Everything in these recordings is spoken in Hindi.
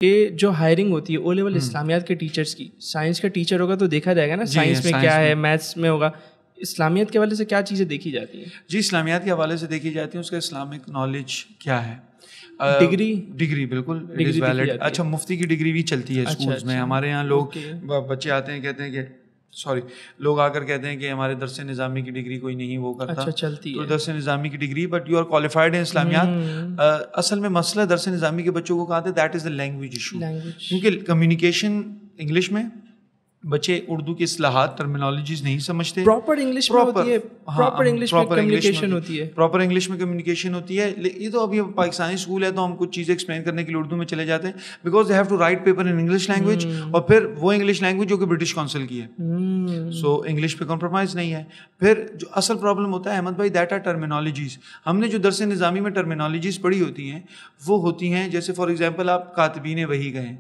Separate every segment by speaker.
Speaker 1: कि जो हायरिंग होती है ओ लेवल इस्लामियात के टीचर्स की, साइंस का टीचर होगा तो देखा जाएगा ना साइंस में क्या है, मैथ्स में होगा, इस्लामियात के हवाले से क्या चीज़ें देखी जाती हैं?
Speaker 2: जी, इस्लामियात के हवाले से देखी जाती हैं उसका इस्लामिक नॉलेज क्या है।
Speaker 1: डिग्री
Speaker 2: बिल्कुल इट इज़ वैलिड। अच्छा, मुफ्ती की डिग्री भी चलती है स्कूल्स में। हमारे यहाँ लोग बच्चे आते हैं कहते हैं कि लोग आकर कहते हैं कि हमारे दरस निज़ामी की डिग्री कोई नहीं वो करता।
Speaker 1: अच्छा, चलती
Speaker 2: तो
Speaker 1: है
Speaker 2: दरस निज़ामी की degree but you are qualified in Islamiyat. असल में मसला दरस निज़ामी के बच्चों को कहा था that is the language issue, क्योंकि कम्युनिकेशन इंग्लिश में, बच्चे उर्दू की इस्लाहात टर्मिनोलॉजीज नहीं समझते।
Speaker 1: प्रॉपर इंग्लिश में होती है, प्रॉपर इंग्लिश में कम्युनिकेशन होती है,
Speaker 2: प्रॉपर इंग्लिश में कम्युनिकेशन होती है। ये तो अभी पाकिस्तानी स्कूल है तो हम कुछ चीज़ें एक्सप्लेन करने के लिए उर्दू में चले जाते हैं, because they have to write paper in English language, और फिर वो इंग्लिश लैंग्वेज जो कि ब्रिटिश काउंसिल की है। सो इंग्लिश पे कॉम्प्रोमाइज़ नहीं है। फिर जो असल प्रॉब्लम होता है अहमद भाई, दैट आर टर्मिनोलॉजीज। हमने जो दरस निज़ामी में टर्मिनोलॉजीज पढ़ी होती हैं वो होती हैं, जैसे फॉर एग्जाम्पल आप कातिबीन वही गए।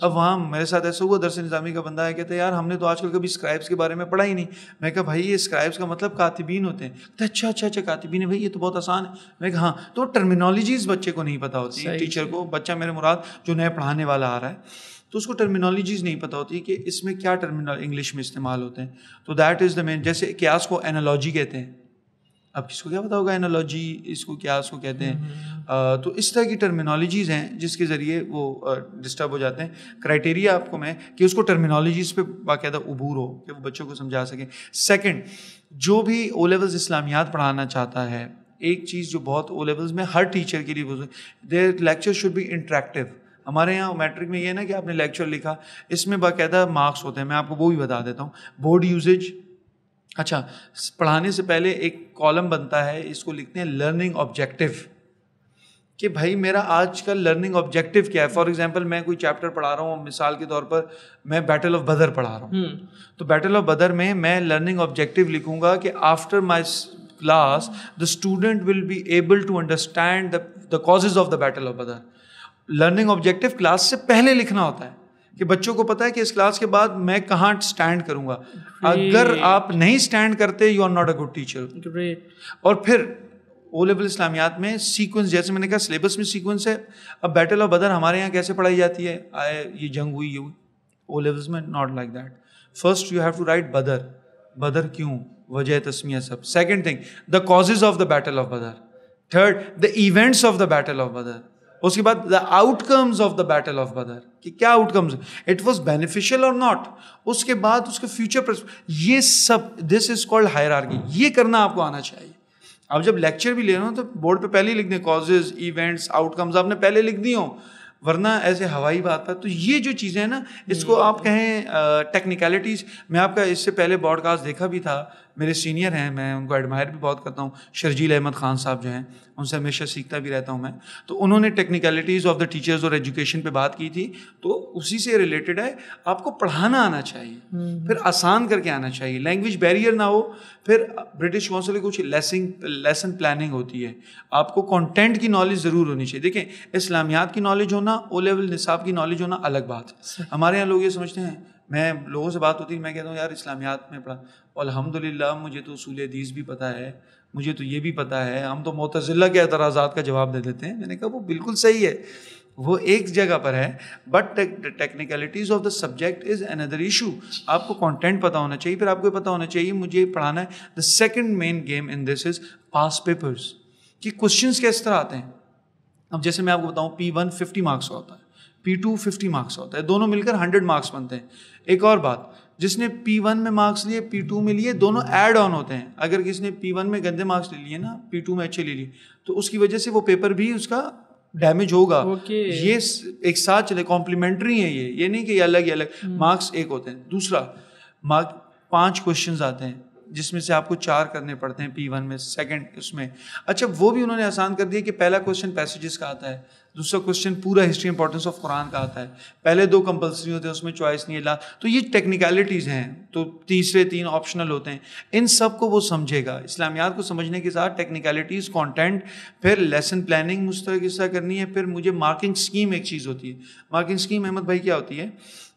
Speaker 2: अब वहाँ मेरे साथ ऐसा हुआ, दरस निज़ामी का बंदा है, कहते हैं यार हमने तो आजकल कभी स्क्राइब्स के बारे में पढ़ा ही नहीं। मैं कहा भाई ये स्क्राइब्स का मतलब कातिबीन होते हैं। तो अच्छा कातिबीन है भाई, ये तो बहुत आसान है। मैं कहा हाँ, तो टर्मिनोलॉजीज बच्चे को नहीं पता होती है, टीचर को, बच्चा मेरे मुराद जो नया पढ़ाने वाला आ रहा है, तो उसको टर्मिनोलॉजीज नहीं पता होती कि इसमें क्या टर्मिनोलॉजी इंग्लिश में इस्तेमाल होते हैं। तो दैट इज़ द मेन। जैसे क्यास को एनालॉजी कहते हैं, अब किसको क्या पता होगा एनालॉजी इसको क्यास को कहते हैं। तो इस तरह की टर्मिनोलॉजीज़ हैं जिसके ज़रिए वो डिस्टर्ब हो जाते हैं। क्राइटेरिया आपको मैं कि उसको टर्मिनोलॉजीज़ पे बाकायदा उबूर हो कि वो बच्चों को समझा सकें। सेकंड, जो भी ओ लेवल्स इस्लामियात पढ़ाना चाहता है, एक चीज़ जो बहुत ओ लेवल्स में हर टीचर के लिए their lecture should be interactive. हमारे यहाँ मैट्रिक में ये है ना कि आपने लेक्चर लिखा, इसमें बाकायदा मार्क्स होते हैं। मैं आपको वो भी बता देता हूँ। बोर्ड यूजेज, अच्छा, पढ़ाने से पहले एक कॉलम बनता है, इसको लिखते हैं लर्निंग ऑब्जेक्टिव, कि भाई मेरा आज का लर्निंग ऑब्जेक्टिव क्या है। फॉर एग्जांपल मैं कोई चैप्टर पढ़ा रहा हूँ, मिसाल के तौर पर मैं बैटल ऑफ बदर पढ़ा रहा हूँ, तो बैटल ऑफ बदर में मैं लर्निंग ऑब्जेक्टिव लिखूंगा कि after my class the student will be able to understand the causes of the battle of Buxar. Learning objective class से पहले लिखना होता है कि बच्चों को पता है कि इस क्लास के बाद मैं कहाँ स्टैंड करूँगा। अगर आप नहीं स्टैंड करते, you are not a good teacher. और फिर ओ लेवल इस्लामियात में सीक्वेंस, जैसे मैंने कहा सिलेबस में सीक्वेंस है। अब बैटल ऑफ बदर हमारे यहाँ कैसे पढ़ाई जाती है, ये जंग हुई, ये हुई। ओ लेवल्स में not like that. First you have to write Badr, Badr क्यों, वजह तस्मिया सब। Second thing, the causes of the battle of Badr. Third, the events of the battle of Badr. उसके बाद the outcomes of the battle of Badr, कि क्या आउटकम्स, इट वाज बेनिफिशियल और नॉट। उसके बाद उसके फ्यूचर, ये सब, दिस इज कॉल्ड हायरार्की। ये करना आपको आना चाहिए। आप जब लेक्चर भी ले रहे हो तो बोर्ड पे पहले ही लिख दें कॉजेज, इवेंट्स, आउटकम्स आपने पहले लिख दी हो, वरना ऐसे हवाई बात पर। तो ये जो चीज़ें हैं ना, इसको आप कहें टेक्निकलिटीज़। मैं आपका इससे पहले पॉडकास्ट देखा भी था, मेरे सीनियर हैं, मैं उनको एडमायर भी बहुत करता हूँ, शर्जील अहमद खान साहब जो हैं, उनसे हमेशा सीखता भी रहता हूँ मैं। तो उन्होंने टेक्निकलिटीज़ ऑफ द टीचर्स और एजुकेशन पे बात की थी, तो उसी से रिलेटेड है। आपको पढ़ाना आना चाहिए, फिर आसान करके आना चाहिए, लैंग्वेज बैरियर ना हो। फिर ब्रिटिश काउंसिल की कुछ लेसन प्लानिंग होती है, आपको कंटेंट की नॉलेज ज़रूर होनी चाहिए। देखें, इस्लामियात की नॉलेज होना, ओ लेवल निसाब की नॉलेज होना अलग बात है। हमारे यहाँ लोग ये समझते हैं, मैं लोगों से बात होती है, मैं कहता हूँ यार इस्लामियात में पढ़ा, अल्हम्दुलिल्लाह मुझे तो उसूल हदीस भी पता है, मुझे तो ये भी पता है, हम तो मुतज़िला के एतराज़ात का जवाब दे देते हैं। मैंने कहा वो बिल्कुल सही है, वो एक जगह पर है, but technicalities of the subject is another issue. आपको कंटेंट पता होना चाहिए, फिर आपको पता होना चाहिए मुझे पढ़ाना है। The second main game in this is pass papers, कि क्वेश्चंस किस तरह आते हैं। अब जैसे मैं आपको बताऊँ, P1 50 मार्क्स का होता है, P2 50 मार्क्स का होता है, दोनों मिलकर 100 मार्क्स बनते हैं। एक और बात, जिसने P1 में मार्क्स लिए, P2 में लिए, दोनों ऐड ऑन होते हैं। अगर किसने P1 में गंदे मार्क्स ले लिए ना, P2 में अच्छे ले लिए, तो उसकी वजह से वो पेपर भी उसका डैमेज होगा। ये एक साथ चले, कॉम्प्लीमेंट्री है ये नहीं कि अलग अलग मार्क्स एक होते हैं। दूसरा, मार्क 5 क्वेश्चंस आते हैं, जिसमें से आपको 4 करने पड़ते हैं P1 में, सेकंड उसमें। अच्छा, वो भी उन्होंने आसान कर दिया कि पहला क्वेश्चन पैसेजेस का आता है, दूसरा क्वेश्चन पूरा हिस्ट्री इंपॉर्टेंस ऑफ कुरान का आता है, पहले 2 कंपल्सरी होते हैं, उसमें चॉइस नहीं है। तो ये टेक्निकलिटीज़ हैं, तो तीसरे 3 ऑप्शनल होते हैं। इन सब को वो समझेगा। इस्लामियात को समझने के साथ टेक्निकलिटीज़, कंटेंट, फिर लेसन प्लानिंग मुस्तकिल किस्सा करनी है। फिर मुझे मार्किंग स्कीम एक चीज़ होती है। मार्किंग स्कीम अहमद भाई क्या होती है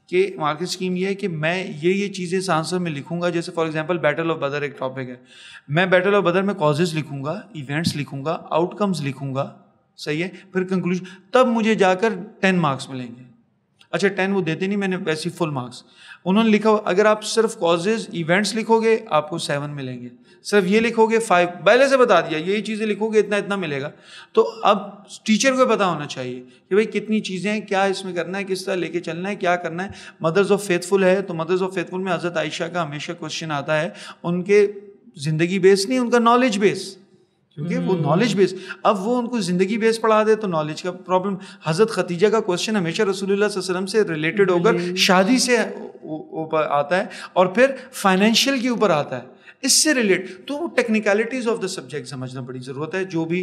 Speaker 2: कि मार्किंग स्कीम ये है कि मैं ये चीज़ें इस आंसर में लिखूंगा। जैसे फॉर एग्जांपल बैटल ऑफ बदर एक टॉपिक है, मैं बैटल ऑफ बदर में कॉजेज लिखूंगा, इवेंट्स लिखूंगा, आउटकम्स लिखूंगा, सही है, फिर कंक्लूजन, तब मुझे जाकर 10 मार्क्स मिलेंगे। अच्छा 10 वो देते नहीं, मैंने वैसे फुल मार्क्स। उन्होंने लिखा अगर आप सिर्फ कॉजेज इवेंट्स लिखोगे आपको 7 मिलेंगे, सिर्फ ये लिखोगे 5, पहले से बता दिया यही चीज़ें लिखोगे इतना इतना मिलेगा। तो अब टीचर को पता होना चाहिए कि भाई कितनी चीज़ें हैं, क्या इसमें करना है, किस तरह लेके चलना है, क्या करना है। मदर्स ऑफ फेथफुल है तो मदर्स ऑफ फेथफुल में हज़रत आयशा का हमेशा क्वेश्चन आता है, उनके ज़िंदगी बेस नहीं, उनका नॉलेज बेस, क्योंकि वो नॉलेज बेस। अब वो उनको ज़िंदगी बेस पढ़ा दे तो नॉलेज का प्रॉब्लम। हज़रत खतीजा का क्वेश्चन हमेशा रसूलुल्लाह सल्लल्लाहु अलैहि वसल्लम से रिलेटेड होकर शादी से ऊपर आता है और फिर फाइनेंशियल के ऊपर आता है, इससे रिलेट। तो टेक्निकलिटीज ऑफ द सब्जेक्ट समझना बड़ी ज़रूरत है जो भी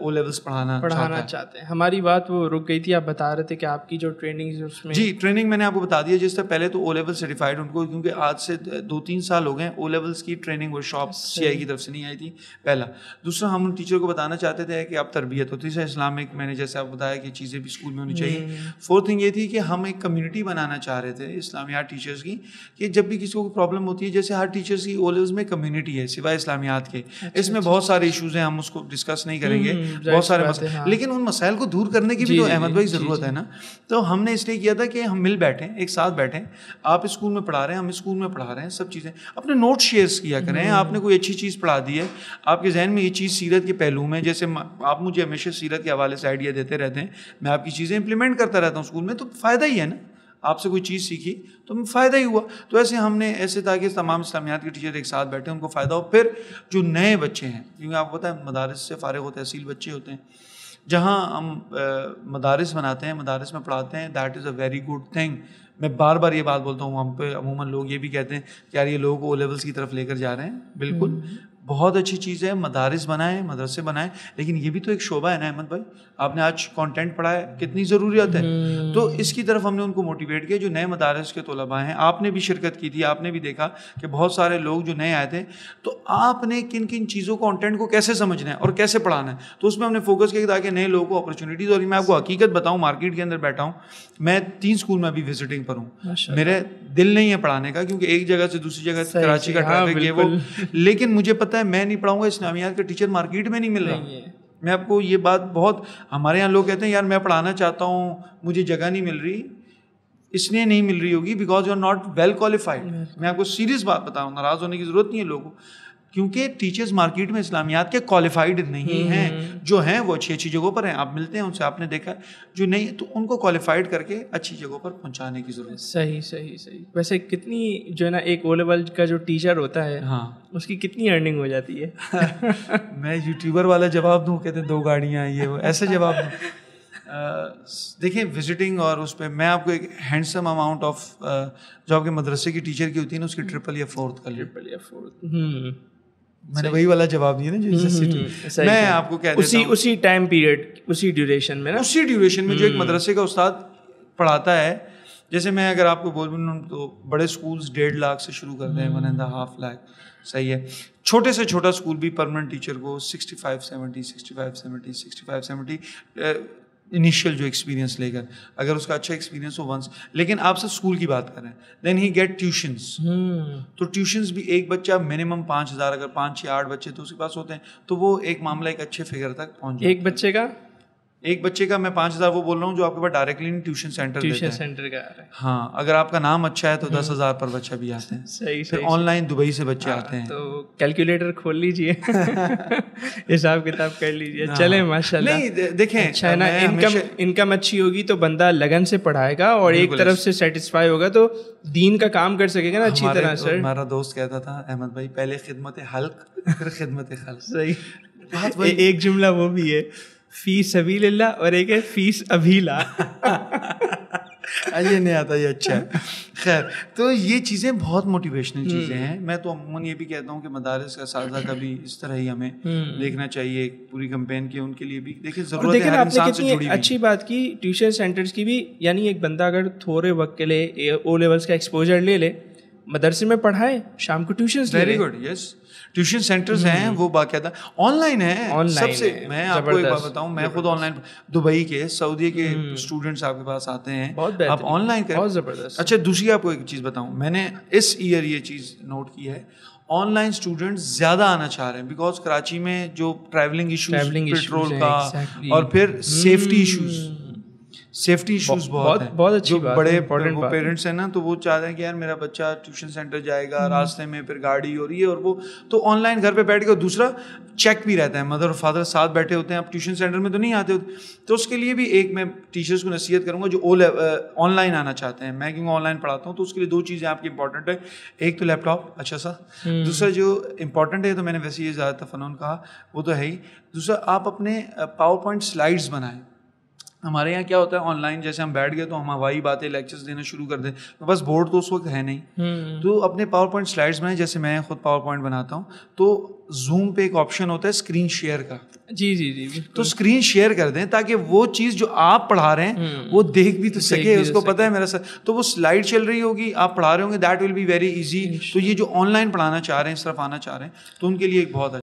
Speaker 2: ओ लेवल्स पढ़ाना
Speaker 1: चाहते हैं। हमारी बात वो रुक गई थी, आप बता रहे थे कि आपकी जो ट्रेनिंग उसमें।
Speaker 2: जी ट्रेनिंग मैंने आपको बता दिया। जिस तरह पहले तो ओ लेवल सर्टिफाइड उनको, क्योंकि आज से 2-3 साल हो गए ओ लेवल्स की ट्रेनिंग वर्कशॉप CI की तरफ से नहीं आई थी, पहला। दूसरा हम उन टीचर को बताना चाहते थे कि आप तरबियत होती है इस्लामिक, मैंने जैसे आपको बताया कि चीज़ें भी स्कूल में होनी चाहिए। फोर्थ थिंग ये थी कि हम एक कम्युनिटी बनाना चाह रहे थे इस्लामियात टीचर्स की, कि जब भी किसी को प्रॉब्लम होती है, जैसे हर टीचर्स की ओ लेवल्स में कम्युनिटी है सिवाय इस्लामियात के। इसमें बहुत सारे इशूज़ हैं, हम उसको डिस्कस नहीं करेंगे, बहुत सारे मसले, लेकिन उन मसाइल को दूर करने की भी तो अहमद भाई ज़रूरत है ना। तो हमने इसलिए किया था कि हम मिल बैठें, एक साथ बैठें, आप स्कूल में पढ़ा रहे हैं, हम स्कूल में पढ़ा रहे हैं, सब चीज़ें अपने नोट शेयर किया करें। आपने कोई अच्छी चीज़ पढ़ा दी है, आपके जहन में ये चीज़ सीरत के पहलू में, जैसे आप मुझे हमेशा सीरत के हवाले से आइडिया देते रहते हैं, मैं आपकी चीज़ें इंप्लीमेंट करता रहता हूँ स्कूल में, तो फ़ायदा ही है ना। आपसे कोई चीज़ सीखी तो फ़ायदा ही हुआ। तो ऐसे हमने ऐसे ताकि तमाम इस्लामियात के टीचर एक साथ बैठे, उनको फ़ायदा हो। फिर जो नए बच्चे हैं, क्योंकि आपको पता है मदारिस से फ़ारिग होते तहसील बच्चे होते हैं, जहाँ हम मदारिस बनाते हैं, मदारिस में पढ़ाते हैं, that is a very good thing. मैं बार बार ये बात बोलता हूँ, हम पे अमूमन लोग ये भी कहते हैं कि यार ये लोग ओ लेवल्स की तरफ लेकर जा रहे हैं। बिल्कुल बहुत अच्छी चीज़ है, मदारिस बनाएं, मदरसे बनाएं, लेकिन ये भी तो एक शोबा है ना अहमद भाई। आपने आज कंटेंट पढ़ा है, कितनी ज़रूरियत है। तो इसकी तरफ हमने उनको मोटिवेट किया। जो नए मदारिस के तलबा हैं, आपने भी शिरकत की थी, आपने भी देखा कि बहुत सारे लोग जो नए आए थे, तो आपने किन किन चीज़ों को, कंटेंट को कैसे समझना है और कैसे पढ़ाना है, तो उसमें हमने फोकस किया ताकि नए लोगों को अपॉर्चुनिटीज़। और मैं आपको हकीकत बताऊँ, मार्केट के अंदर बैठा हूँ मैं, 3 स्कूल में अभी विजिटिंग पर हूँ। मेरे दिल नहीं है पढ़ाने का, क्योंकि एक जगह से दूसरी जगह कराची का ट्रैफिक है वो, लेकिन मुझे पता है मैं नहीं पढ़ाऊंगा, इस्लामियात का टीचर मार्केट में नहीं मिल रहा। मैं आपको ये बात, बहुत हमारे यहाँ लोग कहते हैं यार मैं पढ़ाना चाहता हूँ, मुझे जगह नहीं मिल रही। इसलिए नहीं मिल रही होगी because you are not well qualified. मैं आपको सीरियस बात बताऊँ, नाराज़ होने की ज़रूरत नहीं है लोगों को, क्योंकि टीचर्स मार्केट में इस्लामियात के क्वालिफाइड नहीं हैं। जो हैं वो अच्छी अच्छी जगहों पर हैं, आप मिलते हैं उनसे, आपने देखा। जो नहीं तो उनको क्वालिफाइड करके अच्छी जगहों पर पहुंचाने की ज़रूरत है।
Speaker 1: सही। वैसे कितनी जो है ना, एक ओ लेवल का जो टीचर होता है, हाँ, उसकी कितनी अर्निंग हो जाती है?
Speaker 2: मैं यूट्यूबर वाला जवाब दूँ, कहते 2 गाड़ियाँ ये वो, ऐसे जवाब दूँ। देखिए विजिटिंग और उस पर मैं आपको एक हैंडसम अमाउंट ऑफ जो आपके मदरसे की टीचर की होती है ना, उसकी 3 या 4th कर ली। मैंने वही वाला जवाब दिया ना जो मैं आपको कह देता हूं,
Speaker 1: उसी टाइम पीरियड, उसी ड्यूरेशन में ना,
Speaker 2: उसी ड्यूरेशन में जो एक मदरसे का उस्ताद पढ़ाता है। जैसे मैं अगर आपको बोलूँ तो बड़े स्कूल्स 1.5 लाख से शुरू करते हैं, 1.5 लाख, सही है। छोटे से छोटा स्कूल भी परमानेंट टीचर को 65-70 इनिशियल जो एक्सपीरियंस लेकर, अगर उसका अच्छा एक्सपीरियंस हो वंस। लेकिन आप सब स्कूल की बात करें, देन ही गेट ट्यूशंस। तो ट्यूशंस भी एक बच्चा मिनिमम 5,000, अगर 5 या 8 बच्चे तो उसके पास होते हैं, तो वो एक मामला एक अच्छे फिगर तक पहुंच जाता है। एक बच्चे का मैं 5,000 वो बोल रहा हूँ जो आपके पास डायरेक्टली ट्यूशन सेंटर का है। हाँ, अगर आपका नाम अच्छा है तो 10,000 पर बच्चा भी आते हैं। सही। फिर ऑनलाइन दुबई से बच्चे आते हैं।
Speaker 1: तो कैलकुलेटर खोल लीजिए, हिसाब किताब कर लीजिए, चले माशाल्लाह।
Speaker 2: नहीं देखें,
Speaker 1: अच्छा है ना, इनकम अच्छी होगी तो बंदा लगन से पढ़ाएगा और एक तरफ से सेटिस्फाई होगा तो दीन का काम कर सकेगा ना अच्छी तरह से।
Speaker 2: हमारा दोस्त कहता था अहमद भाई, पहले खिदमत हल्क फिर खिदमत खल्क।
Speaker 1: सही। एक जुमला वो भी है, फीस सबीलिल्लाह, और एक है फीस अभीला।
Speaker 2: ये नहीं आता, ये अच्छा है। खैर, तो ये चीज़ें बहुत मोटिवेशनल चीज़ें हैं। मैं तो अमूमन ये भी कहता हूँ कि मदारिस का साजा का भी इस तरह ही हमें देखना चाहिए, पूरी कैंपेन की उनके लिए भी। देखिए ज़रूरत है हर इंसान से जुड़ी।
Speaker 1: अच्छी बात की ट्यूशन सेंटर्स की भी, यानी एक बंदा अगर थोड़े वक्त के लिए ओ लेवल्स का एक्सपोजर ले ले, मदरसे में पढ़ाए, शाम को tuition.
Speaker 2: Very good, yes. Tuition centres हैं वो बाकायदा, ऑनलाइन है सबसे। मैं आपको एक बात बताऊं, मैं खुद ऑनलाइन, दुबई के, सऊदी के स्टूडेंट्स आपके पास आते हैं, आप ऑनलाइन करें, बहुत ज़बरदस्त। अच्छा, दूसरी आपको एक चीज़ बताऊं, मैंने इस ईयर ये चीज़ नोट की है, ऑनलाइन स्टूडेंट्स ज़्यादा आना चाह रहे हैं बिकॉज कराची में जो ट्रैवलिंग इशूज़, पेट्रोल का और फिर सेफ्टी इशूज़, सेफ्टी इश्यूज बहुत हैं।
Speaker 1: बहुत अच्छी
Speaker 2: जो
Speaker 1: बात
Speaker 2: बड़े
Speaker 1: इंपॉर्टेंट
Speaker 2: वो पेरेंट्स हैं ना, तो वो चाहते हैं कि यार मेरा बच्चा ट्यूशन सेंटर जाएगा, रास्ते में फिर गाड़ी और ये और वो, तो ऑनलाइन घर पे बैठ के। दूसरा चेक भी रहता है, मदर और फादर साथ बैठे होते हैं, आप ट्यूशन सेंटर में तो नहीं आते होते, तो उसके लिए भी एक मैं टीचर्स को नसीहत करूँगा जो ऑनलाइन आना चाहते हैं। मैं क्योंकि ऑनलाइन पढ़ाता हूँ, तो उसके लिए 2 चीज़ें आपकी इंपॉर्टेंट है, एक तो लैपटॉप अच्छा सा, दूसरा जो इंपॉर्टेंट है, तो मैंने वैसे ये ज़्यादातर फ़नून कहा वो तो है ही, दूसरा आप अपने पावर पॉइंट स्लाइड्स बनाएं। हमारे यहाँ क्या होता है ऑनलाइन, जैसे हम बैठ गए तो हम हवाई बातें लेक्चर्स देना शुरू कर दें, तो बस बोर्ड तो उस वक्त है नहीं, तो अपने पावर पॉइंट स्लाइड्स बनाएं। जैसे मैं खुद पावर पॉइंट बनाता हूँ, तो जूम पे एक ऑप्शन होता है स्क्रीन शेयर का,
Speaker 1: जी,
Speaker 2: तो स्क्रीन शेयर कर दें ताकि वो चीज़ जो आप पढ़ा रहे हैं वो देख भी तो सके, उसको पता है मेरा सर, तो वो स्लाइड चल रही होगी, आप पढ़ा रहे होंगे, that will be very easy. तो ये जो ऑनलाइन पढ़ाना चाह रहे हैं, इस तरफ आना चाह रहे हैं, तो उनके लिए एक बहुत